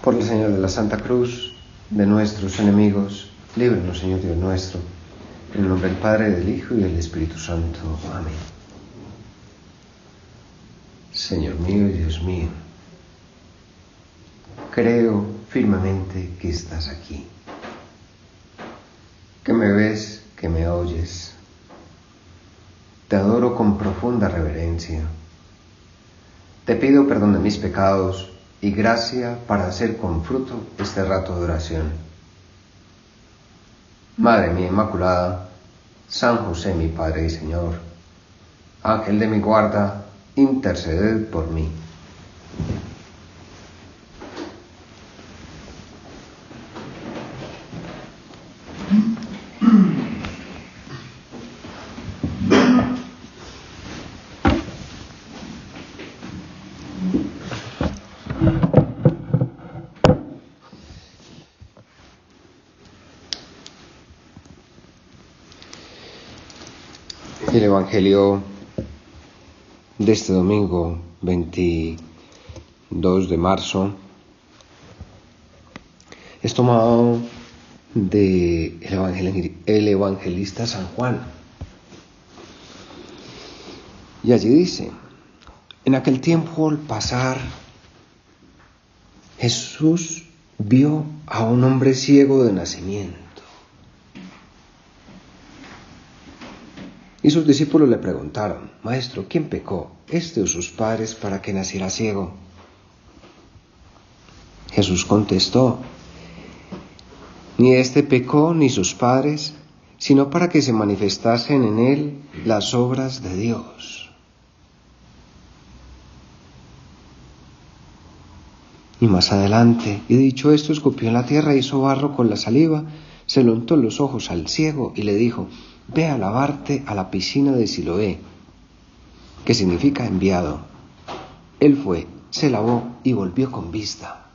Por la señal de la Santa Cruz de nuestros enemigos, líbranos, Señor Dios nuestro, en el nombre del Padre, del Hijo y del Espíritu Santo. Amén. Señor mío y Dios mío, creo firmemente que estás aquí, que me ves, que me oyes. Te adoro con profunda reverencia. Te pido perdón de mis pecados y gracia para hacer con fruto este rato de oración. Madre mía Inmaculada, San José mi Padre y Señor, Ángel de mi guarda, interceded por mí. El Evangelio de este domingo 22 de marzo es tomado del evangelista San Juan. Y allí dice: en aquel tiempo, al pasar, Jesús vio a un hombre ciego de nacimiento. Y sus discípulos le preguntaron: Maestro, ¿quién pecó, este o sus padres, para que naciera ciego? Jesús contestó: ni este pecó ni sus padres, sino para que se manifestasen en él las obras de Dios. Y más adelante, y dicho esto, escupió en la tierra, hizo barro con la saliva, se lo untó en los ojos al ciego y le dijo: ve a lavarte a la piscina de Siloé, que significa enviado. Él fue, se lavó y volvió con vista.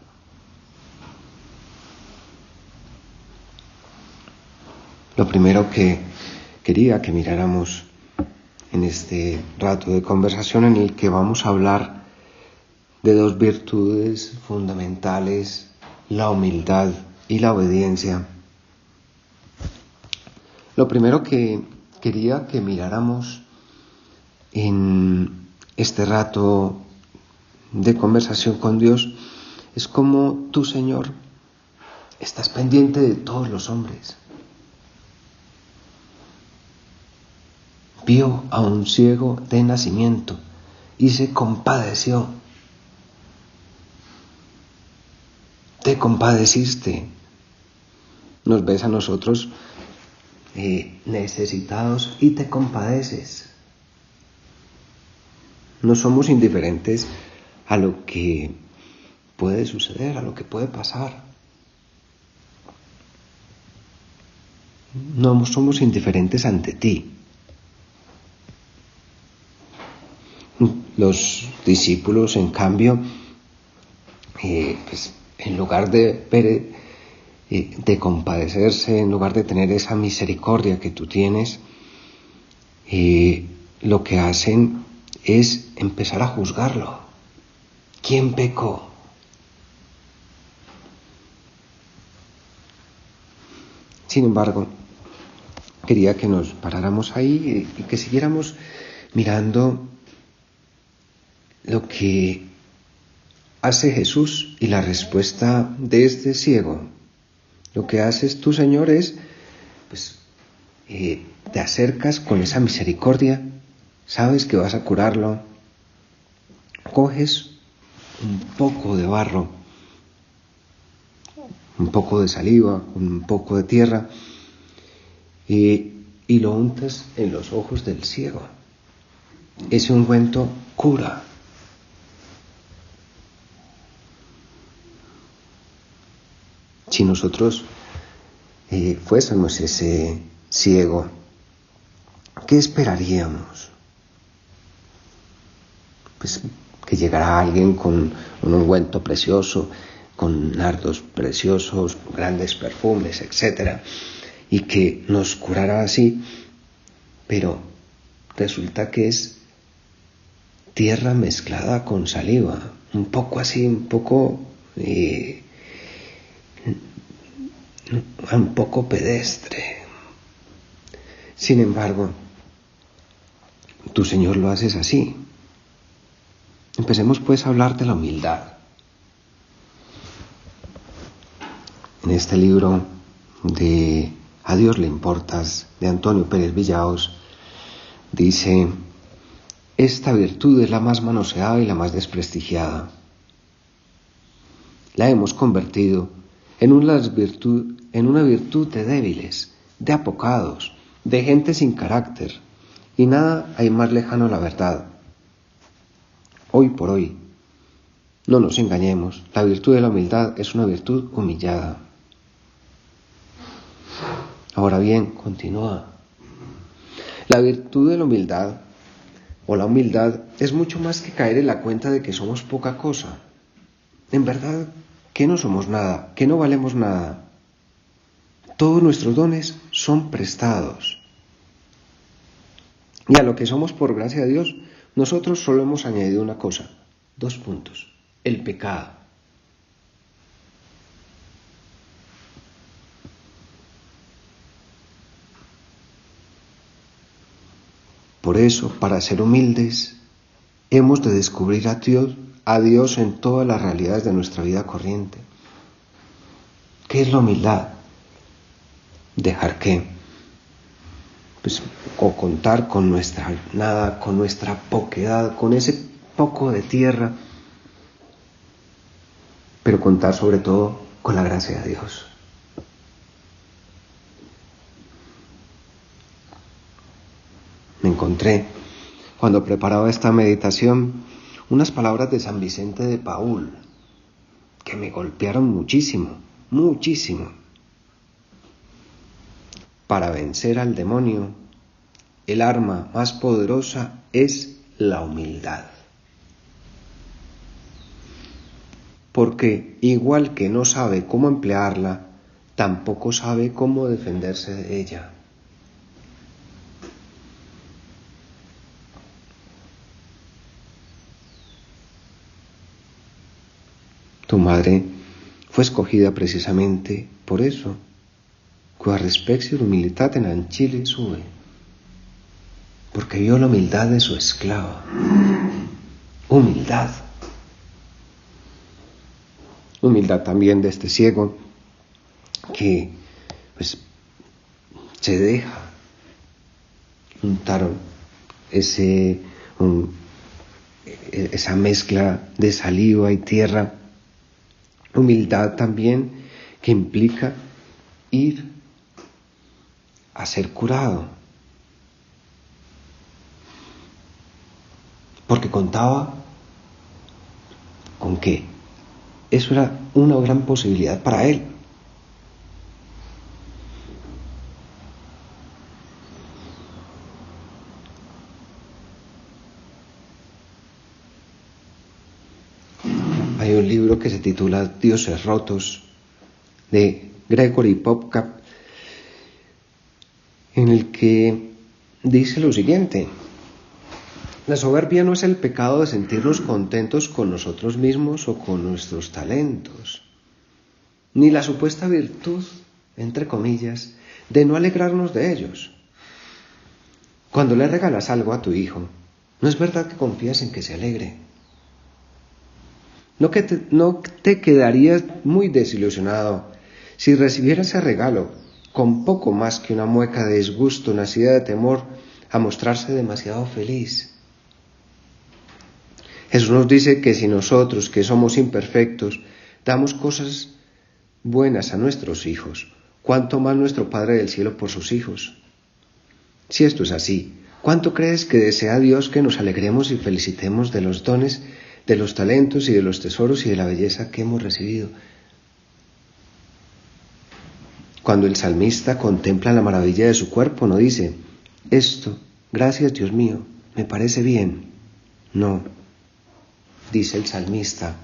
Lo primero que quería que miráramos en este rato de conversación, en el que vamos a hablar de dos virtudes fundamentales, la humildad y la obediencia. Lo primero que quería que miráramos en este rato de conversación con Dios es cómo tú, Señor, estás pendiente de todos los hombres. Vio a un ciego de nacimiento y se compadeció. Te compadeciste. Nos ves a nosotros necesitados y te compadeces. No somos indiferentes a lo que puede suceder, a lo que puede pasar. No somos indiferentes ante ti. Los discípulos, en cambio, en lugar de compadecerse, en lugar de tener esa misericordia que tú tienes, lo que hacen es empezar a juzgarlo. ¿Quién pecó? Sin embargo, quería que nos paráramos ahí y que siguiéramos mirando lo que hace Jesús y la respuesta de este ciego. Lo que haces tú, Señor, es, te acercas con esa misericordia, sabes que vas a curarlo, coges un poco de barro, un poco de saliva, un poco de tierra, y lo untas en los ojos del ciego. Ese ungüento cura. Si nosotros fuésemos ese ciego, ¿qué esperaríamos? Pues que llegara alguien con un ungüento precioso, con nardos preciosos, grandes perfumes, etc., y que nos curara así, pero resulta que es tierra mezclada con saliva, un poco así, un poco un poco pedestre. Sin embargo, tu Señor lo haces así. Empecemos pues a hablar de la humildad. En este libro de A Dios le importas, de Antonio Pérez Villaos, dice: esta virtud es la más manoseada y la más desprestigiada. La hemos convertido en una virtud de débiles, de apocados, de gente sin carácter, y nada hay más lejano a la verdad. Hoy por hoy, no nos engañemos, la virtud de la humildad es una virtud humillada. Ahora bien, continúa. La virtud de la humildad o la humildad es mucho más que caer en la cuenta de que somos poca cosa. En verdad, que no somos nada, que no valemos nada. Todos nuestros dones son prestados. Y a lo que somos por gracia de Dios, nosotros solo hemos añadido una cosa, 2 puntos, el pecado. Por eso, para ser humildes, hemos de descubrir a Dios en todas las realidades de nuestra vida corriente. ¿Qué es la humildad? Dejar que, o contar con nuestra nada, con nuestra poquedad, con ese poco de tierra, pero contar sobre todo con la gracia de Dios. Me encontré, cuando preparaba esta meditación, unas palabras de San Vicente de Paúl que me golpearon muchísimo, muchísimo. Para vencer al demonio, el arma más poderosa es la humildad. Porque igual que no sabe cómo emplearla, tampoco sabe cómo defenderse de ella. Tu madre fue escogida precisamente por eso. Qua respexit humilitate en ancille sue, porque vio la humildad de su esclava. Humildad. Humildad también de este ciego que se deja untar esa mezcla de saliva y tierra. Humildad también que implica ir a ser curado, porque contaba con que eso era una gran posibilidad para él. Hay un libro que se titula Dioses rotos, de Gregory Popcap, en el que dice lo siguiente: la soberbia no es el pecado de sentirnos contentos con nosotros mismos o con nuestros talentos, ni la supuesta virtud, entre comillas, de no alegrarnos de ellos. Cuando le regalas algo a tu hijo, no es verdad que confías en que se alegre. No te quedarías muy desilusionado si recibieras ese regalo con poco más que una mueca de disgusto nacida de temor a mostrarse demasiado feliz. Jesús nos dice que si nosotros, que somos imperfectos, damos cosas buenas a nuestros hijos, ¿cuánto más nuestro Padre del Cielo por sus hijos? Si esto es así, ¿cuánto crees que desea Dios que nos alegremos y felicitemos de los dones, de los talentos y de los tesoros y de la belleza que hemos recibido? Cuando el salmista contempla la maravilla de su cuerpo, no dice: esto, gracias Dios mío, me parece bien. No, dice el salmista: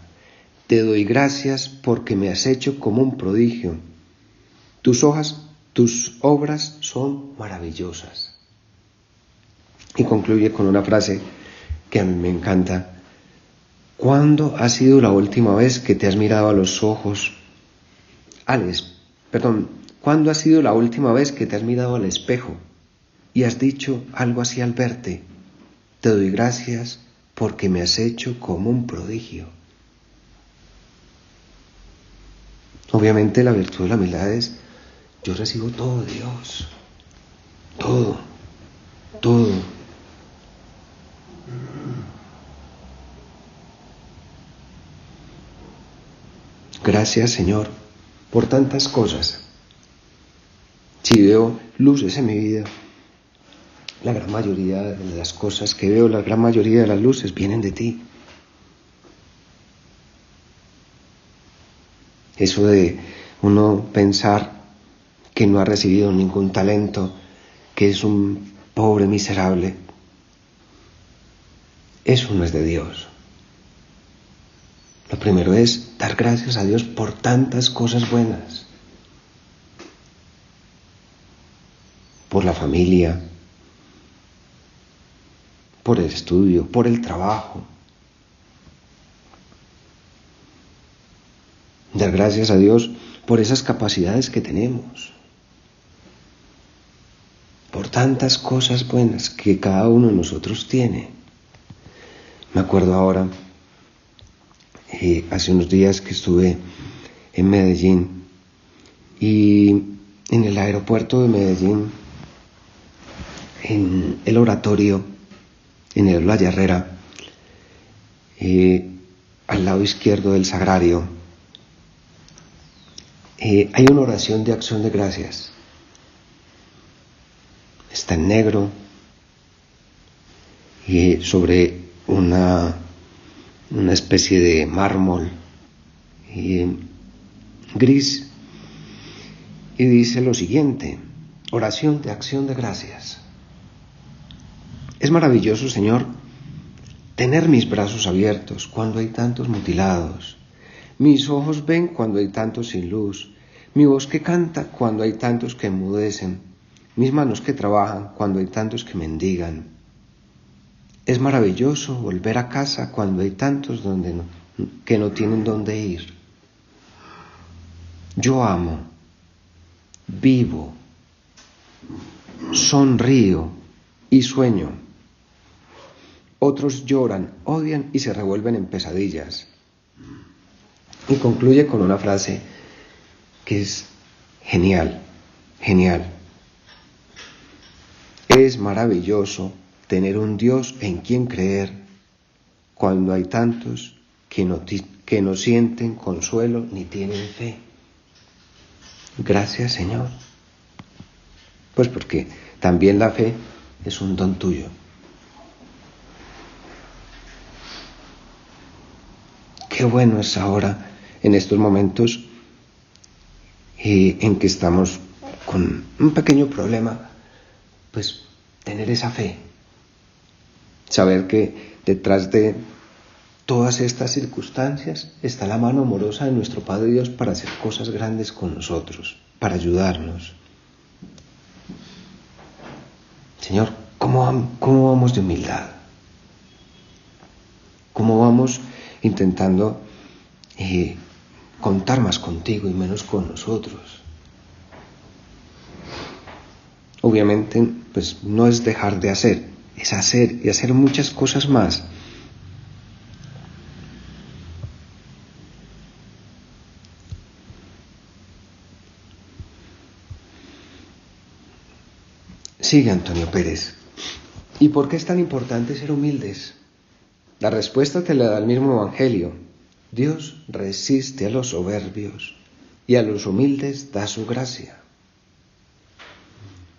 te doy gracias porque me has hecho como un prodigio. Tus obras son maravillosas. Y concluye con una frase que a mí me encanta: ¿cuándo ha sido la última vez que te has mirado a los ojos, ¿Cuándo ha sido la última vez que te has mirado al espejo y has dicho algo así al verte? Te doy gracias porque me has hecho como un prodigio. Obviamente la virtud de la humildad es, yo recibo todo de Dios, todo, todo. Gracias, Señor, por tantas cosas. Si veo luces en mi vida, la gran mayoría de las cosas que veo, la gran mayoría de las luces vienen de ti. Eso de uno pensar que no ha recibido ningún talento, que es un pobre miserable, eso no es de Dios. Lo primero es dar gracias a Dios por tantas cosas buenas. Por la familia, por el estudio, por el trabajo. Dar gracias a Dios por esas capacidades que tenemos. Por tantas cosas buenas que cada uno de nosotros tiene. Me acuerdo ahora, hace unos días que estuve en Medellín y en el aeropuerto de Medellín, en el oratorio, en el La Herrera, al lado izquierdo del sagrario, hay una oración de acción de gracias. Está en negro y sobre una especie de mármol gris, y dice lo siguiente: oración de acción de gracias. Es maravilloso, Señor, tener mis brazos abiertos cuando hay tantos mutilados, mis ojos ven cuando hay tantos sin luz, mi voz que canta cuando hay tantos que enmudecen, mis manos que trabajan cuando hay tantos que mendigan. Es maravilloso volver a casa cuando hay tantos que no tienen dónde ir. Yo amo, vivo, sonrío y sueño. Otros lloran, odian y se revuelven en pesadillas. Y concluye con una frase que es genial, genial. Es maravilloso tener un Dios en quien creer cuando hay tantos que no sienten consuelo ni tienen fe. Gracias, Señor. Pues porque también la fe es un don tuyo. Qué bueno es ahora, en estos momentos en que estamos con un pequeño problema, pues tener esa fe. Saber que detrás de todas estas circunstancias está la mano amorosa de nuestro Padre Dios para hacer cosas grandes con nosotros, para ayudarnos. Señor, ¿cómo vamos de humildad? ¿Cómo vamos intentando contar más contigo y menos con nosotros? Obviamente, pues no es dejar de hacer, es hacer y hacer muchas cosas más. Sigue Antonio Pérez. ¿Y por qué es tan importante ser humildes? La respuesta te la da el mismo Evangelio. Dios resiste a los soberbios y a los humildes da su gracia.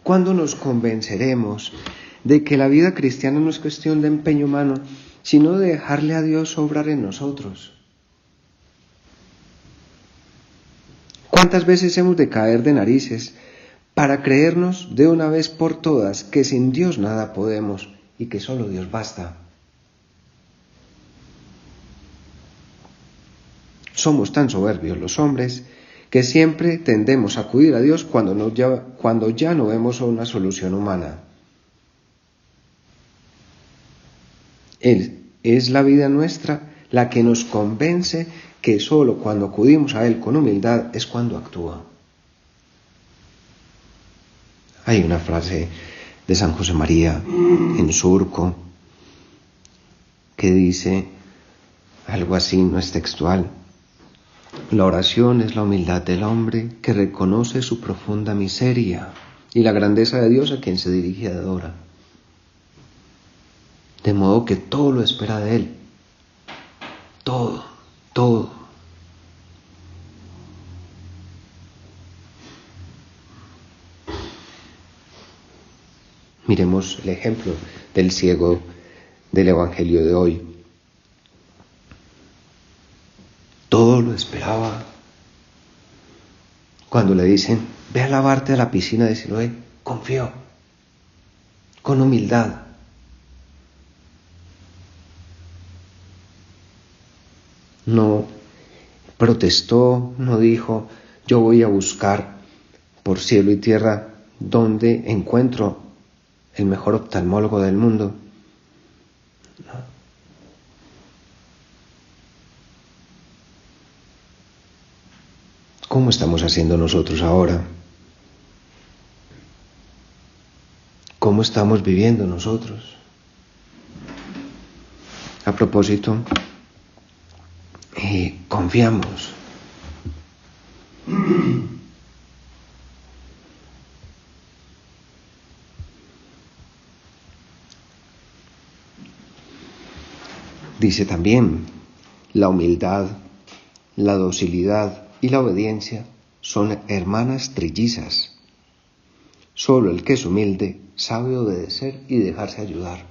¿Cuándo nos convenceremos de que la vida cristiana no es cuestión de empeño humano, sino de dejarle a Dios obrar en nosotros? ¿Cuántas veces hemos de caer de narices para creernos de una vez por todas que sin Dios nada podemos y que solo Dios basta? Somos tan soberbios los hombres que siempre tendemos a acudir a Dios cuando ya no vemos una solución humana. Es la vida nuestra la que nos convence que solo cuando acudimos a Él con humildad es cuando actúa. Hay una frase de San José María en Surco que dice algo así, no es textual: la oración es la humildad del hombre que reconoce su profunda miseria y la grandeza de Dios a quien se dirige y adora, de modo que todo lo espera de Él, todo. Miremos el ejemplo del ciego del Evangelio de hoy. Todo lo esperaba. Cuando le dicen, ve a lavarte a la piscina de Siloé, confió, con humildad. No protestó, no dijo, yo voy a buscar por cielo y tierra dónde encuentro el mejor oftalmólogo del mundo. No. ¿Cómo estamos haciendo nosotros ahora? ¿Cómo estamos viviendo nosotros? A propósito, confiamos. Dice también, la humildad, la docilidad y la obediencia son hermanas trillizas. Solo el que es humilde sabe obedecer y dejarse ayudar.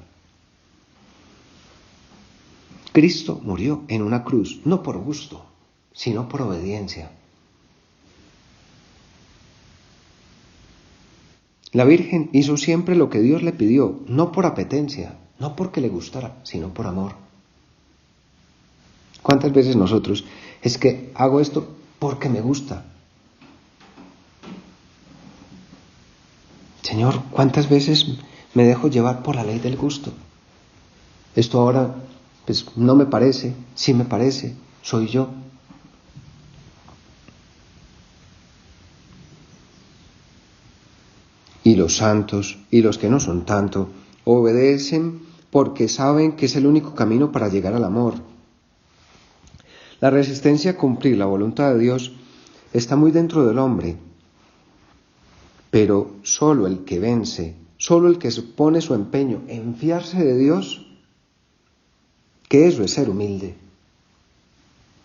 Cristo murió en una cruz, no por gusto, sino por obediencia. La Virgen hizo siempre lo que Dios le pidió, no por apetencia, no porque le gustara, sino por amor. ¿Cuántas veces nosotros es que hago esto porque me gusta? Señor, ¿cuántas veces me dejo llevar por la ley del gusto? Esto ahora pues no me parece, sí me parece, soy yo. Y los santos y los que no son tanto obedecen porque saben que es el único camino para llegar al amor. La resistencia a cumplir la voluntad de Dios está muy dentro del hombre, pero solo el que vence, solo el que pone su empeño en fiarse de Dios, que eso es ser humilde.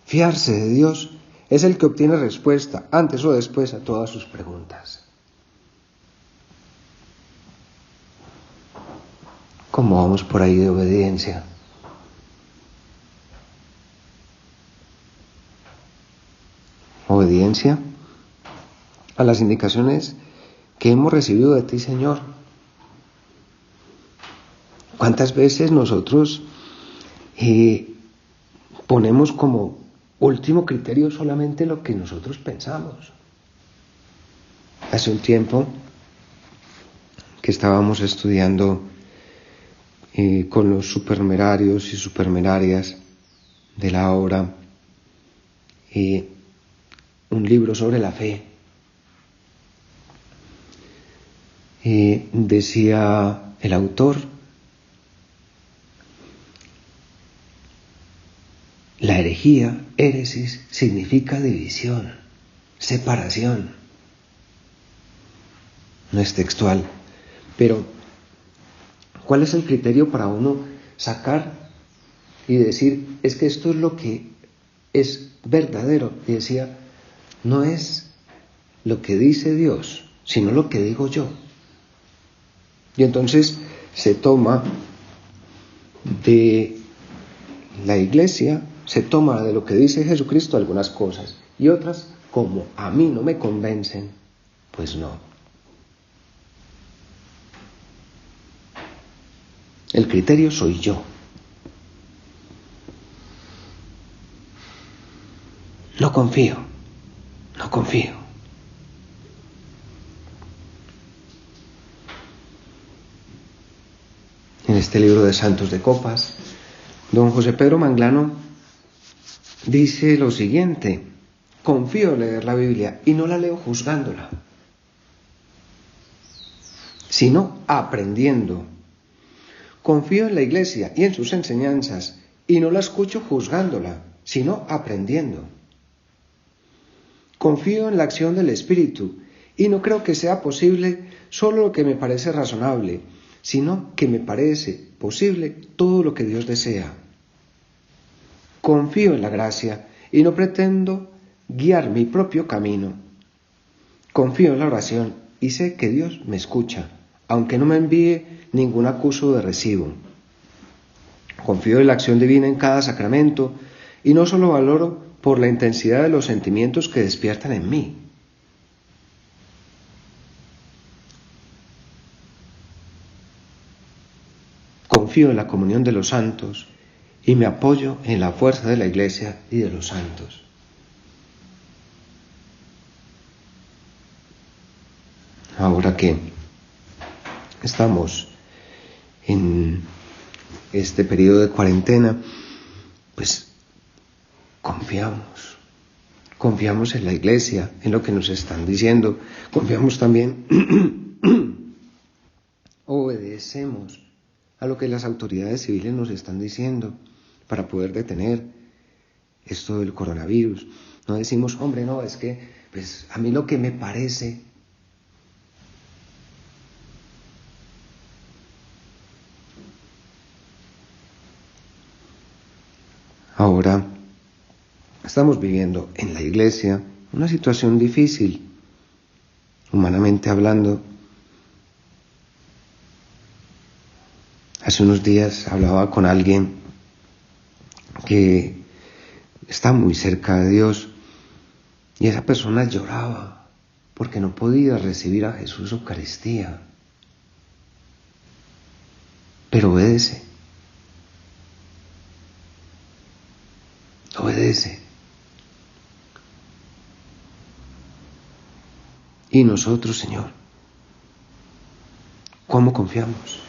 Fiarse de Dios es el que obtiene respuesta antes o después a todas sus preguntas. ¿Cómo vamos por ahí de obediencia? Obediencia a las indicaciones que hemos recibido de ti, Señor. ¿Cuántas veces nosotros ponemos como último criterio solamente lo que nosotros pensamos? Hace un tiempo que estábamos estudiando con los supernumerarios y supernumerarias de la obra un libro sobre la fe. Decía el autor, la herejía, héresis, significa división, separación. No es textual, pero ¿cuál es el criterio para uno sacar y decir, es que esto es lo que es verdadero? Y decía, no es lo que dice Dios, sino lo que digo yo. Y entonces se toma de la Iglesia, se toma de lo que dice Jesucristo algunas cosas, y otras, como a mí no me convencen, pues no. El criterio soy yo. No confío. En este libro de Santos de Copas, don José Pedro Manglano dice lo siguiente: confío en leer la Biblia y no la leo juzgándola. sino aprendiendo. Confío en la Iglesia y en sus enseñanzas, y no la escucho juzgándola, sino aprendiendo. Confío en la acción del Espíritu, y no creo que sea posible solo lo que me parece razonable, sino que me parece posible todo lo que Dios desea. Confío en la gracia, y no pretendo guiar mi propio camino. Confío en la oración, y sé que Dios me escucha, aunque no me envíe ningún acuso de recibo. Confío en la acción divina en cada sacramento, y no solo valoro por la intensidad de los sentimientos que despiertan en mí. Confío en la comunión de los santos y me apoyo en la fuerza de la Iglesia y de los santos. Ahora que estamos en este periodo de cuarentena, pues confiamos en la Iglesia, en lo que nos están diciendo, confiamos también, obedecemos a lo que las autoridades civiles nos están diciendo para poder detener esto del coronavirus. No decimos, hombre, no, es que pues a mí lo que me parece. Ahora estamos viviendo en la Iglesia una situación difícil, humanamente hablando. Hace unos días hablaba con alguien que está muy cerca de Dios y esa persona lloraba porque no podía recibir a Jesús Eucaristía. Pero obedece. Y nosotros, Señor, ¿cómo confiamos?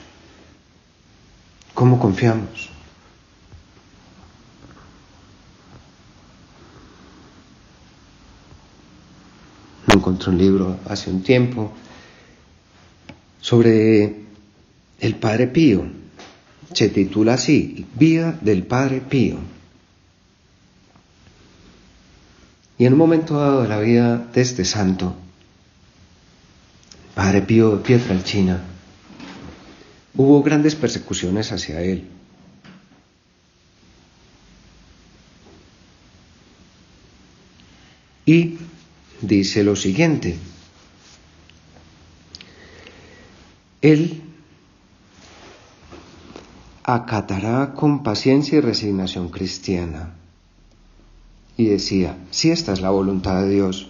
¿Cómo confiamos? Me encontré un libro hace un tiempo sobre el Padre Pío. Se titula así, Vida del Padre Pío. Y en un momento dado de la vida de este santo, Padre Pío de Pietrelcina, hubo grandes persecuciones hacia él. Y dice lo siguiente: él acatará con paciencia y resignación cristiana. Y decía, si esta es la voluntad de Dios.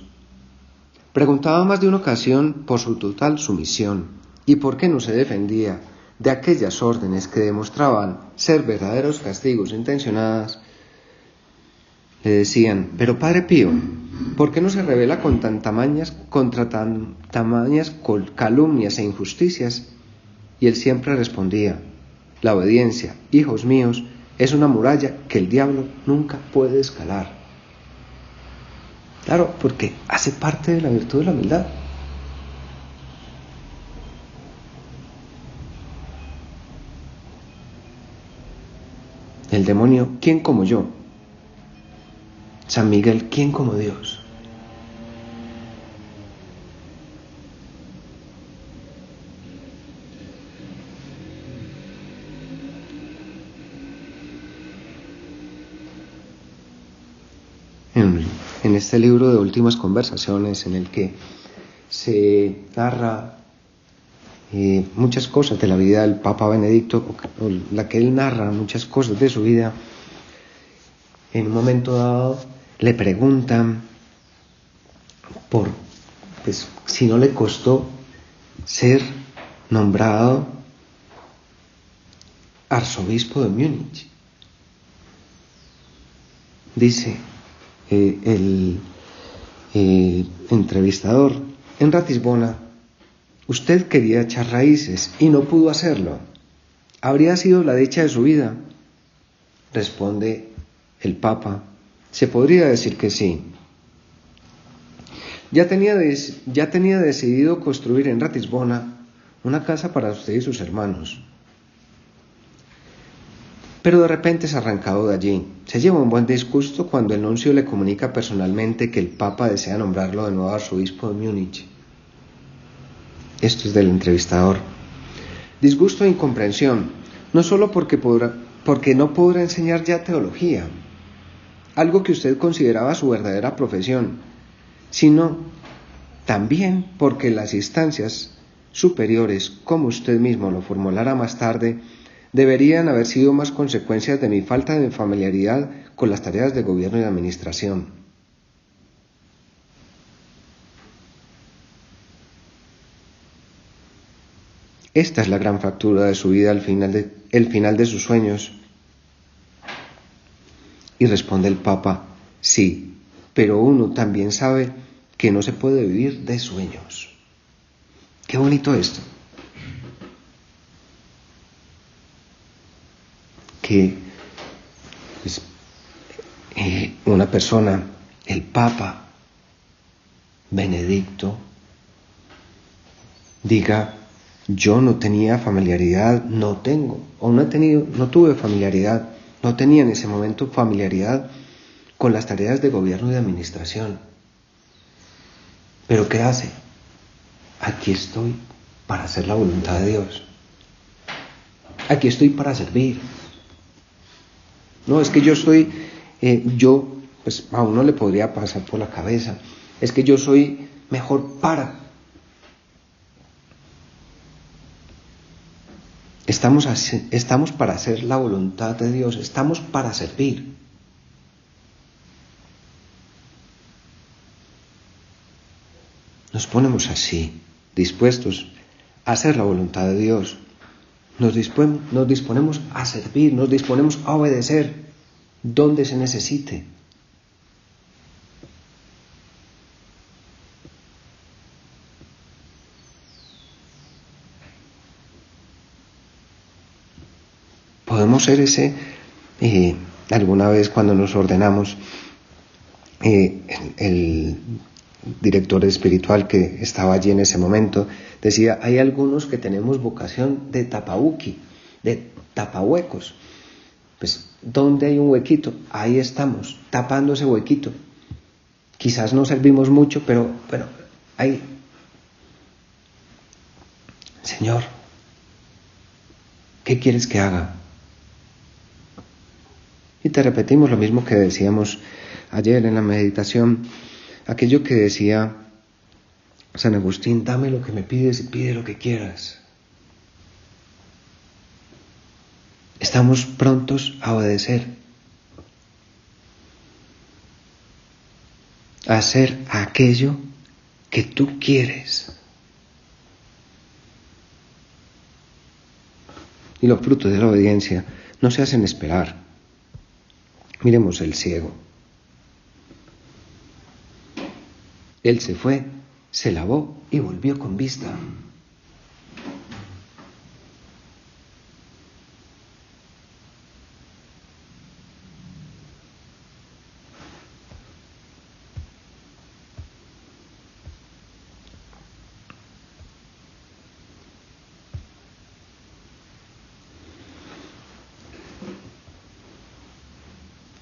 Preguntaba más de una ocasión por su total sumisión y por qué no se defendía de aquellas órdenes que demostraban ser verdaderos castigos intencionados. Le decían, pero Padre Pío, ¿por qué no se rebela contra tamañas calumnias e injusticias? Y él siempre respondía, la obediencia, hijos míos, es una muralla que el diablo nunca puede escalar. Claro, porque hace parte de la virtud de la humildad. El demonio, ¿quién como yo? San Miguel, ¿quién como Dios? En este libro de Últimas Conversaciones, en el que se narra muchas cosas de la vida del Papa Benedicto, o la que él narra muchas cosas de su vida, en un momento dado le preguntan por si no le costó ser nombrado arzobispo de Múnich. Dice el entrevistador, en Ratisbona usted quería echar raíces y no pudo hacerlo. ¿Habría sido la dicha de su vida? Responde el Papa, se podría decir que sí. Ya tenía decidido construir en Ratisbona una casa para usted y sus hermanos. Pero de repente es arrancado de allí. Se lleva un buen disgusto cuando el nuncio le comunica personalmente que el Papa desea nombrarlo de nuevo arzobispo de Múnich. Esto es del entrevistador. Disgusto e incomprensión, no solo porque no podrá enseñar ya teología, algo que usted consideraba su verdadera profesión, sino también porque las instancias superiores, como usted mismo lo formulará más tarde, deberían haber sido más consecuencias de mi falta de familiaridad con las tareas de gobierno y de administración. Esta es la gran fractura de su vida, el final de sus sueños. Y responde el Papa, sí, pero uno también sabe que no se puede vivir de sueños. Qué bonito esto. Que pues, una persona, el Papa Benedicto, diga, yo no tenía familiaridad, no tuve familiaridad, no tenía en ese momento familiaridad con las tareas de gobierno y de administración. ¿Pero qué hace? Aquí estoy para hacer la voluntad de Dios. Aquí estoy para servir. No, es que pues a uno le podría pasar por la cabeza, es que yo soy mejor para. Estamos para hacer la voluntad de Dios, estamos para servir. Nos ponemos así, dispuestos a hacer la voluntad de Dios. Nos disponemos a servir, nos disponemos a obedecer donde se necesite. Podemos ser alguna vez cuando nos ordenamos, el director espiritual que estaba allí en ese momento decía, hay algunos que tenemos vocación de tapabuki, de tapahuecos. Pues, ¿dónde hay un huequito? Ahí estamos, tapando ese huequito. Quizás no servimos mucho, pero ahí. Señor, ¿qué quieres que haga? Y te repetimos lo mismo que decíamos ayer en la meditación, aquello que decía San Agustín, dame lo que me pides y pide lo que quieras. Estamos prontos a obedecer, a hacer aquello que tú quieres. Y los frutos de la obediencia no se hacen esperar. Miremos el ciego. Él se fue, se lavó y volvió con vista.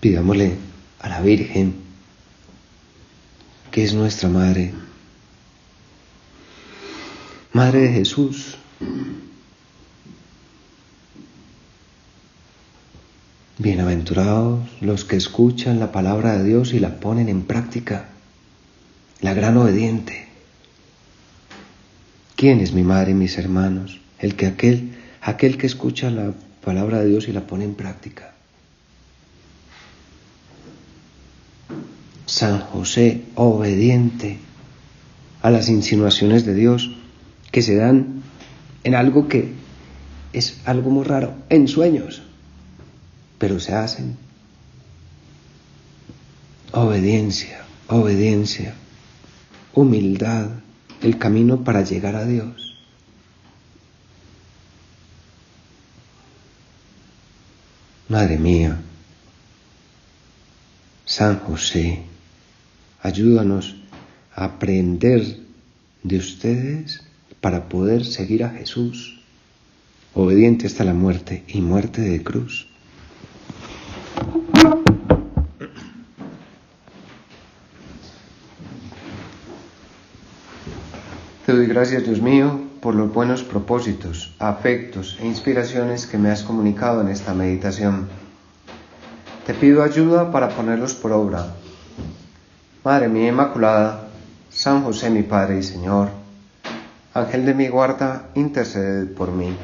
Pidámosle a la Virgen, que es nuestra Madre, Madre de Jesús, bienaventurados los que escuchan la palabra de Dios y la ponen en práctica, la gran obediente. ¿Quién es mi madre y mis hermanos? Aquel que escucha la palabra de Dios y la pone en práctica. San José, obediente a las insinuaciones de Dios que se dan en algo que es algo muy raro, en sueños, pero se hacen. Obediencia, humildad, el camino para llegar a Dios. Madre mía, San José, ayúdanos a aprender de ustedes para poder seguir a Jesús, obediente hasta la muerte y muerte de cruz. Te doy gracias, Dios mío, por los buenos propósitos, afectos e inspiraciones que me has comunicado en esta meditación. Te pido ayuda para ponerlos por obra. Madre mía Inmaculada, San José mi Padre y Señor, Ángel de mi guarda, interceded por mí.